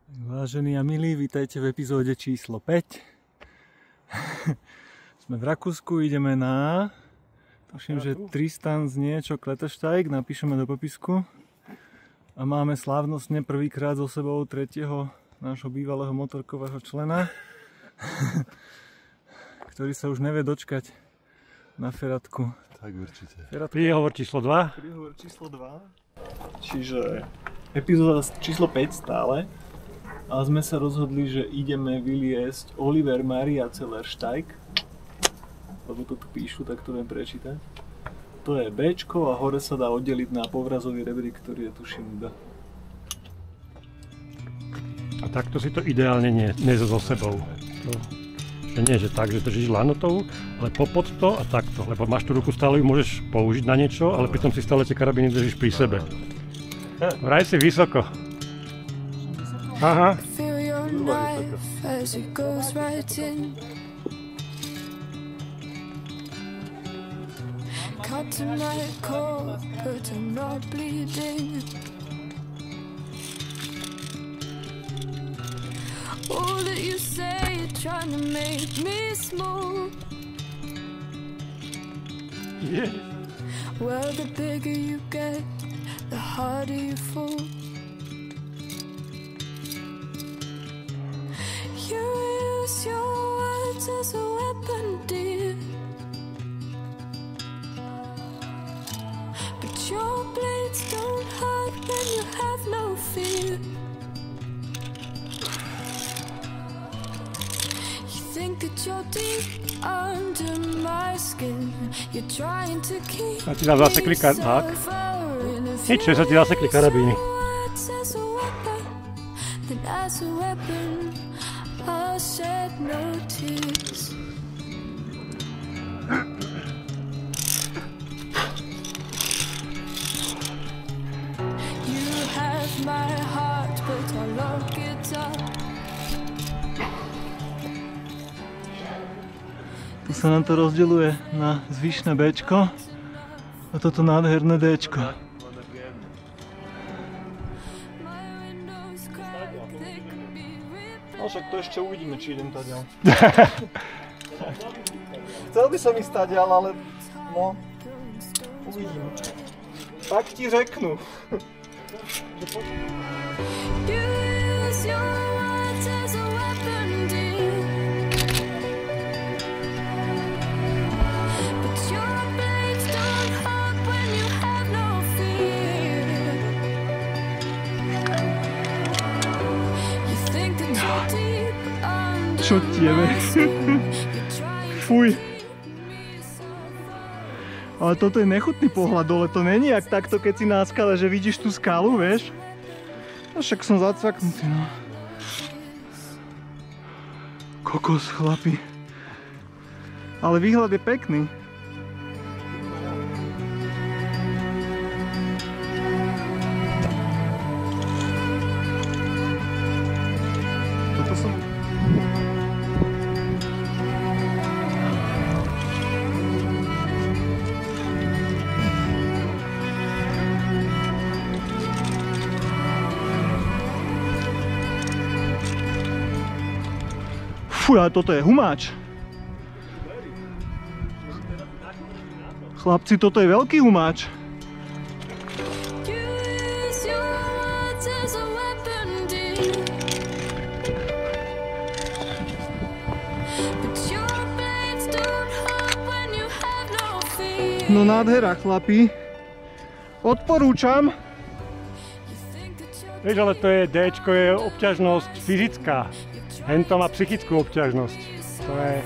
Vážení a milí, vítajte v epizóde číslo 5. Sme v Rakúsku, ideme na... Tuším, že Tristan z niečo Klettersteig, napíšeme do popisku. A máme slávnostne prvýkrát so sebou tretieho nášho bývalého motorkového člena, ktorý sa už nevie dočkať na Feratku. Tak určite. Príhovor číslo 2. Príhovor číslo 2. Čiže epizóda číslo 5 stále. A sme sa rozhodli, že ideme vyliesť Oliver Maria Zellersteig. Lebo to tu píšu, tak to viem prečítať. To je Bčko a hore sa dá oddeliť na povrazový rebrík, ktorý je tuším D. A takto si to ideálne nes so sebou. Že nie, že tak, že držíš lanotou, ale popod to a takto. Lebo máš tú ruku stále, ju môžeš použiť na niečo, ale pritom si stále tie karabíny držíš pri sebe. Vraj si vysoko. Aha. Cut to my core, but I'm not bleeding. All that you say, you're trying to make me small. Yeah. Well, the bigger you get, the harder you fall. You use your words as a weapon, dear. But your blades don't hurt when you have no fear. You think that you're deep under my skin. You're trying to keep A ti dám zasekli tak. Nič, že sa ti zasekli karabíny. Then as a weapon I'll shed no tears. You have my heart, but I'll lock it up. Tu sa nám to rozdeľuje na zvyšné Bčko a toto nádherné Dčko. No však to ešte uvidíme, či idem tadiaľ. Chcel by som ísť tadiaľ, ale no, uvidím. Tak ti řeknu. Čo tiebe? Fuj. Ale toto je nechutný pohľad dole, to není jak takto, keď si na skale, že vidíš tú skalu, vieš? No však som zacvaknutý, no. Kokos, chlapi. Ale výhľad je pekný. Toto som... Fú, ale toto je humáč. Chlapci, toto je veľký humáč. No nádhera, chlapi. Odporúčam. Vieš, ale to je Dčko, je obťažnosť fyzická. Hento má psychickú obťažnosť. To je...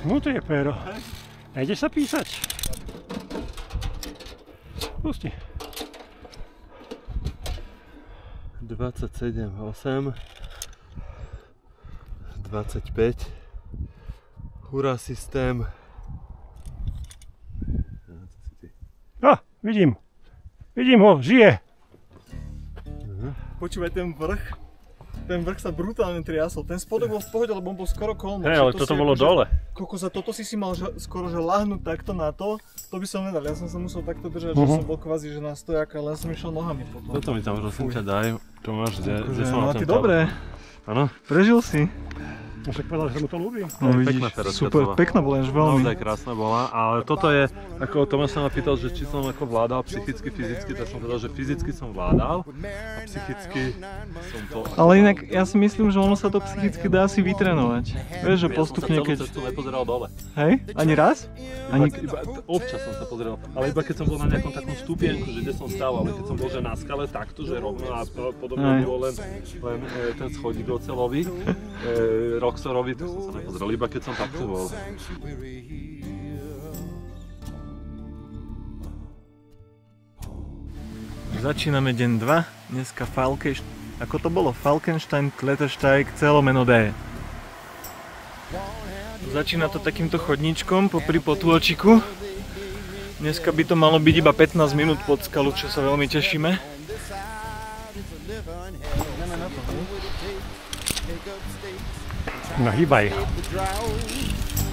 No to je péro. Nejdeš sa písať? Pusti. 27, 8, 25, hurá systém. Vidím ho, žije. Počúvaj, ten vrch sa brutálne triasol. Ten spodok bol v pohode, lebo on bol skoro kolmo. Hej, ale toto bolo dole. Kokoza, toto si mal skoro že lahnúť takto na to by som nedal. Ja som sa musel takto držať, že som bol kvázi že na stojaka, len som išiel nohami potom. Toto mi tam prosím ťa daj, to máš, kde som na ty tom dobre. Áno. Prežil si. No však povedal, že sa mu to ľúbi. No vidíš, super, pekná bola, až veľmi. Naozaj krásna bola, ale toto je, ako Tomáš sa ma pýtal, že či som ako vládal psychicky, fyzicky, tak som povedal, že fyzicky som vládal a psychicky som to... Ale inak, ja si myslím, že ono sa to psychicky dá si vytrénovať. Vieš, že postupne keď... Ja som sa celú cestu nepozeral dole. Hej? Ani raz? Iba občas som sa pozeral, ale iba keď som bol na nejakom takom stupienku, že kde som stál, ale keď som bol že na skale takto, že rovno a podobne bolo len ten schodík oceľový, Roxorovi, to som sa nepozeral, iba keď som takto bol. Začíname deň 2, dneska ako to bolo? Falkenstein, Klettersteig, celomeno D. Začína to takýmto chodníčkom popri potôčiku. Dneska by to malo byť iba 15 minút pod skalu, čo sa veľmi tešíme. No hýbaj.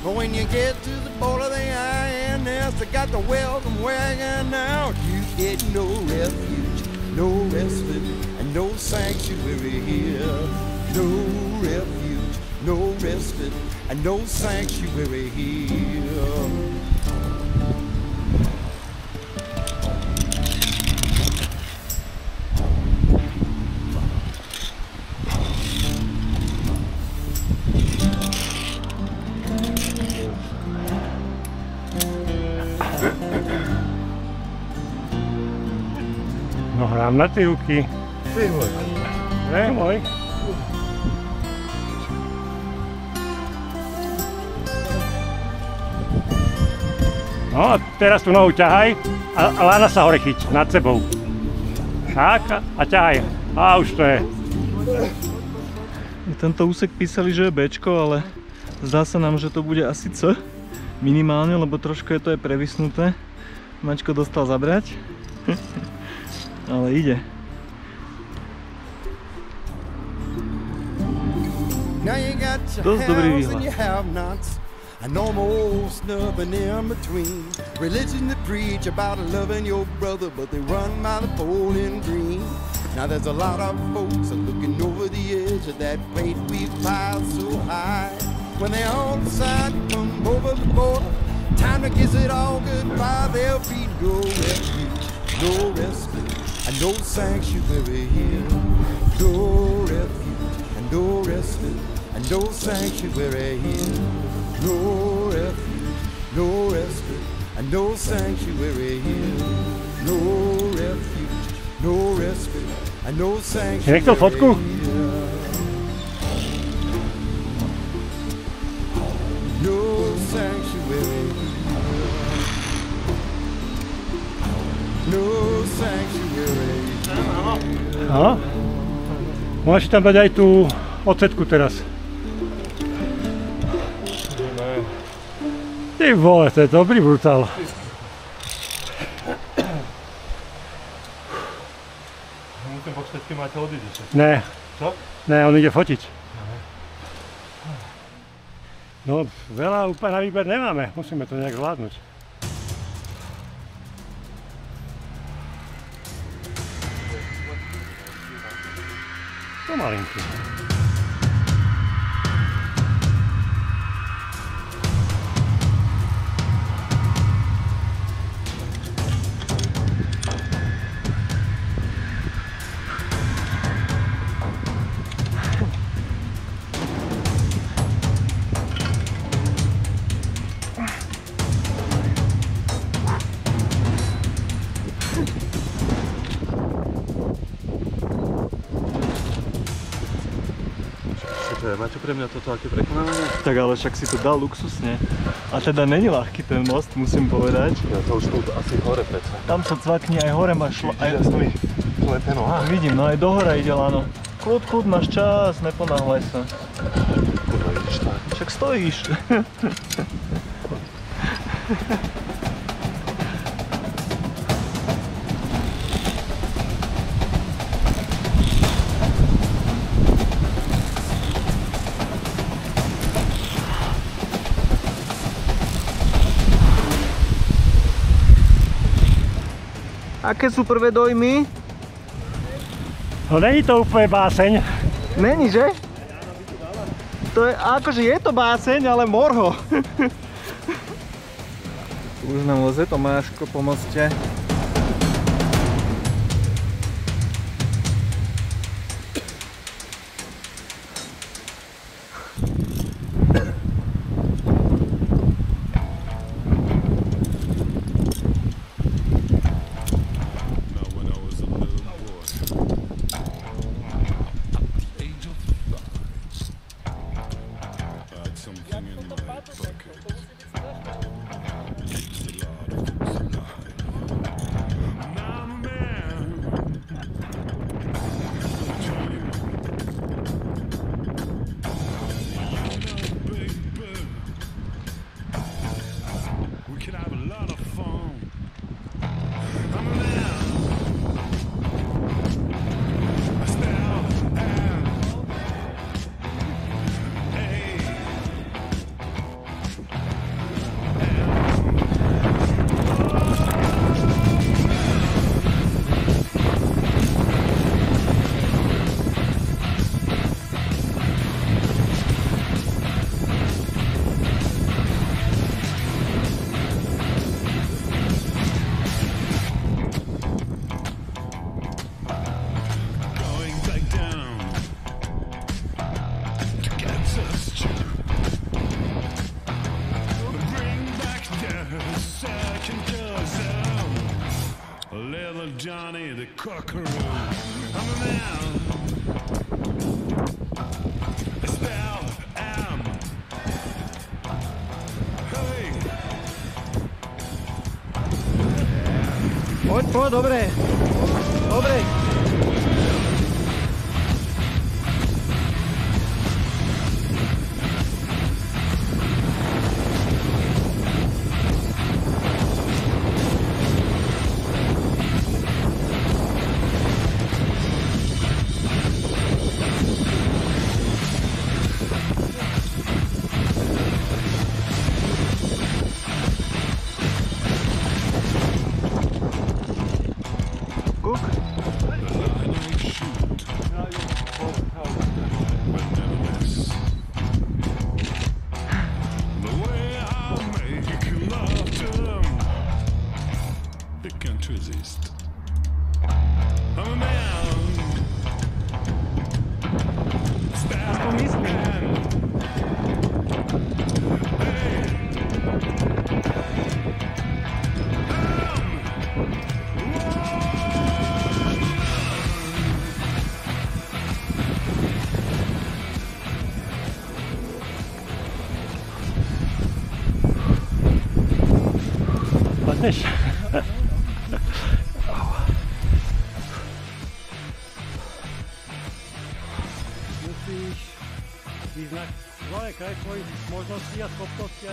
When you get to the border of the INS, they got the welcome wagon out. You get no refuge, no respite, and no sanctuary here. No refuge, no respite, and no sanctuary here. No hrám na ty ruky. Ty môj. Môj. No a teraz tú nohu ťahaj a lána sa hore chyť nad sebou. Tak a ťahaj. A už to je. Tento úsek písali, že je Bčko, ale zdá sa nám, že to bude asi C. Minimálne, lebo trošku je to aj previsnuté. Mačko dostal zabrať. Ale ide. Dosť dobrý výhľad. And almost nothing in between. Religion that preach about loving your brother, but they run by the Bowling Green. Now there's a lot of folks looking over the edge of that plate we've piled so high. When they all decide to come over the border, time to kiss it all goodbye. There'll be no refuge, no respite, and no sanctuary here. No refuge and no respite, and no sanctuary here. No refuge, no respite, and no sanctuary here. No refuge, no respite, and no sanctuary Nechcel fotku? No sanctuary. No sanctuary. No. Môžeš tam dať aj tú ocetku teraz. Ty vole, to je dobrý brutál. Musím počítať, keď máte odísť. Ne. Čo? Ne, on ide fotiť. No, veľa úplne na výber nemáme. Musíme to nejak zvládnuť. Pomalinky. Máte pre mňa toto aké prekonávanie? Tak ale však si to dal luxusne. A teda není ľahký ten most, musím povedať. Ja to už tu asi hore predsa. Tam sa cvakni aj hore, máš aj... Lepé noha. Vidím, no aj do hora ide lano. Kľud, máš čas, neponáhľaj sa. Kurva, vidíš to? Však stojíš. Aké sú prvé dojmy? No není to úplne báseň. Není, že? To je, akože je to báseň, ale morho. Už nám leze Tomáško, pomocte. Johnny the Cockeroo. I'm a man. Spell M. Hey. Poď, dobre. Dobre. Padneš? Musíš vyznať svoje kraj svojich možností a schopností.